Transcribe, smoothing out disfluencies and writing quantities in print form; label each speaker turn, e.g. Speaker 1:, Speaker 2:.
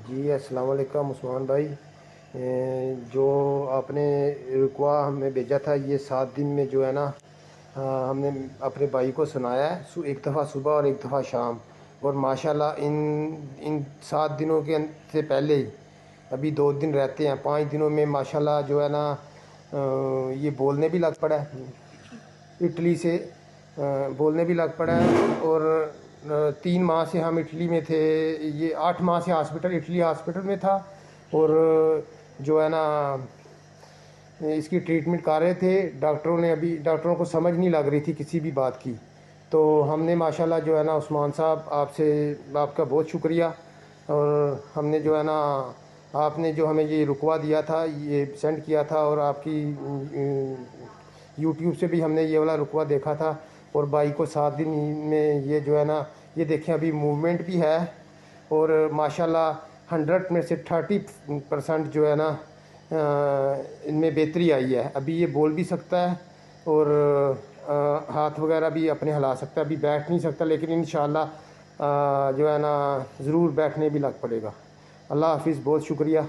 Speaker 1: जी अस्सलाम वालेकुम उस्मान भाई। जो आपने रुकवा हमें भेजा था, ये 7 दिन में जो है ना, हमने अपने भाई को सुनाया है, एक दफ़ा सुबह और एक दफ़ा शाम। और माशाल्लाह इन इन 7 दिनों के से पहले ही अभी 2 दिन रहते हैं, 5 दिनों में माशाल्लाह जो है ना, ये बोलने भी लग पड़ा है। इटली से बोलने भी लग पड़ा है। और 3 माह से हम इटली में थे। ये 8 माह से इटली हॉस्पिटल में था। और जो है ना, इसकी ट्रीटमेंट कर रहे थे। डॉक्टरों को समझ नहीं लग रही थी किसी भी बात की। तो हमने माशाल्लाह जो है ना, उस्मान साहब आपका बहुत शुक्रिया। और हमने जो है ना, आपने जो हमें ये रुकवा दिया था, ये सेंड किया था, और आपकी यूट्यूब से भी हमने ये वाला रुकवा देखा था। और भाई को 7 दिन में ये जो है ना, ये देखें अभी मूवमेंट भी है। और माशाल्लाह 100 में से 30% जो है ना, इनमें बेहतरी आई है। अभी ये बोल भी सकता है। और हाथ वगैरह भी अपने हिला सकता है। अभी बैठ नहीं सकता, लेकिन इंशाल्लाह जो है ना, ज़रूर बैठने भी लग पड़ेगा। अल्लाह हाफिज़, बहुत शुक्रिया।